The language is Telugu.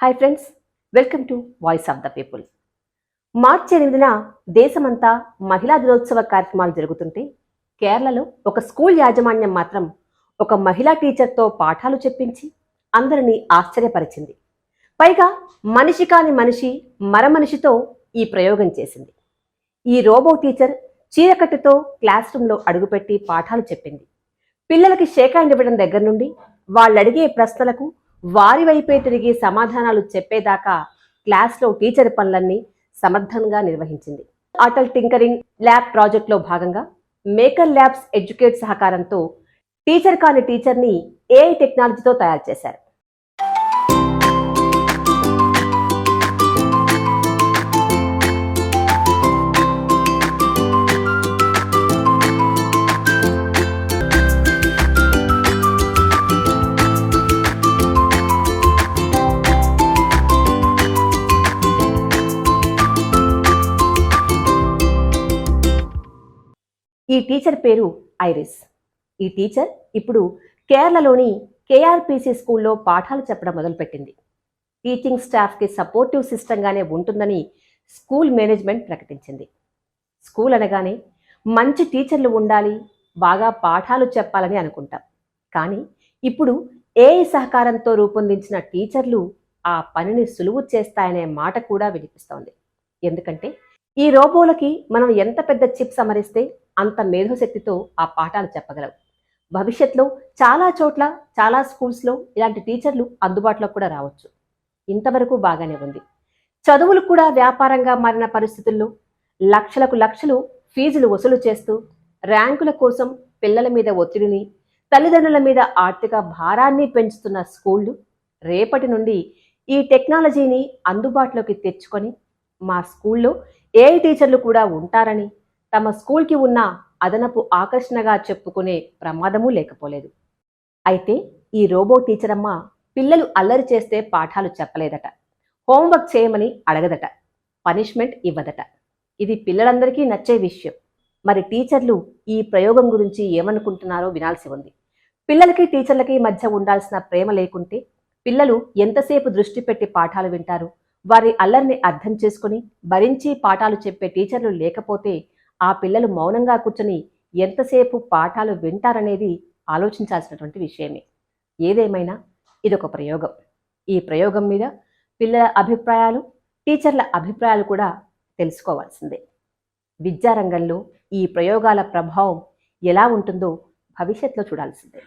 Hi friends, welcome to voice of the people. మార్చి 8న దేశమంతా మహిళా దినోత్సవ కార్యక్రమాలు జరుగుతుంటే కేరళలో ఒక స్కూల్ యాజమాన్యం మాత్రం ఒక మహిళా టీచర్తో పాఠాలు చెప్పించి అందరినీ ఆశ్చర్యపరిచింది. పైగా మనిషి కాని మనిషి మరమనిషితో ఈ ప్రయోగం చేసింది. ఈ రోబో టీచర్ చీరకట్టుతో క్లాస్ రూమ్లో అడుగుపెట్టి పాఠాలు చెప్పింది. పిల్లలకి షేక్ హ్యాండ్ ఇవ్వడం దగ్గర నుండి వాళ్ళడిగే ప్రశ్నలకు వారి వైపే తిరిగి సమాధానాలు చెప్పేదాకా క్లాస్లో టీచర్ పనులన్నీ సమర్థంగా నిర్వహించింది. అటల్ టింకరింగ్ ల్యాబ్ ప్రాజెక్ట్లో భాగంగా మేకర్ ల్యాబ్స్ ఎడ్యుకేట్ సహకారంతో టీచర్ కాని టీచర్ని ఏఐ టెక్నాలజీతో తయారు చేశారు. ఈ టీచర్ పేరు ఐరిస్. ఈ టీచర్ ఇప్పుడు కేరళలోని కేఆర్పిసి స్కూల్లో పాఠాలు చెప్పడం మొదలుపెట్టింది. టీచింగ్ స్టాఫ్కి సపోర్టివ్ సిస్టంగానే ఉంటుందని స్కూల్ మేనేజ్మెంట్ ప్రకటించింది. స్కూల్ అనగానే మంచి టీచర్లు ఉండాలి, బాగా పాఠాలు చెప్పాలని అనుకుంటాం. కానీ ఇప్పుడు ఏఐ సహకారంతో రూపొందించిన టీచర్లు ఆ పనిని సులువు చేస్తాయనే మాట కూడా వినిపిస్తోంది. ఎందుకంటే ఈ రోబోలకి మనం ఎంత పెద్ద చిప్స్ అమరిస్తే అంత మేధోశక్తితో ఆ పాఠాలు చెప్పగలవు. భవిష్యత్తులో చాలా చోట్ల చాలా స్కూల్స్లో ఇలాంటి టీచర్లు అందుబాటులో కూడా రావచ్చు. ఇంతవరకు బాగానే ఉంది. చదువులు కూడా వ్యాపారంగా మారిన పరిస్థితుల్లో లక్షలకు లక్షలు ఫీజులు వసూలు చేస్తూ ర్యాంకుల కోసం పిల్లల మీద ఒత్తిడిని, తల్లిదండ్రుల మీద ఆర్థిక భారాన్ని పెంచుతున్న స్కూళ్లు రేపటి నుండి ఈ టెక్నాలజీని అందుబాటులోకి తెచ్చుకొని మా స్కూల్లో ఏఐ టీచర్లు కూడా ఉంటారని తమ స్కూల్కి ఉన్న అదనపు ఆకర్షణగా చెప్పుకునే ప్రమాదమూ లేకపోలేదు. అయితే ఈ రోబో టీచర్ అమ్మ పిల్లలు అల్లరి చేస్తే పాఠాలు చెప్పలేదట, హోంవర్క్ చేయమని అడగదట, పనిష్మెంట్ ఇవ్వదట. ఇది పిల్లలందరికీ నచ్చే విషయం. మరి టీచర్లు ఈ ప్రయోగం గురించి ఏమనుకుంటున్నారో వినాల్సి ఉంది. పిల్లలకి టీచర్లకి మధ్య ఉండాల్సిన ప్రేమ లేకుంటే పిల్లలు ఎంతసేపు దృష్టి పెట్టి పాఠాలు వింటారు? వారి అల్లరిని అర్థం చేసుకుని భరించి పాఠాలు చెప్పే టీచర్లు లేకపోతే ఆ పిల్లలు మౌనంగా కూర్చొని ఎంతసేపు పాఠాలు వింటారనేది ఆలోచించాల్సినటువంటి విషయమే. ఏదేమైనా ఇదొక ప్రయోగం. ఈ ప్రయోగం మీద పిల్లల అభిప్రాయాలు, టీచర్ల అభిప్రాయాలు కూడా తెలుసుకోవాల్సిందే. విద్యారంగంలో ఈ ప్రయోగాల ప్రభావం ఎలా ఉంటుందో భవిష్యత్తులో చూడాల్సిందే.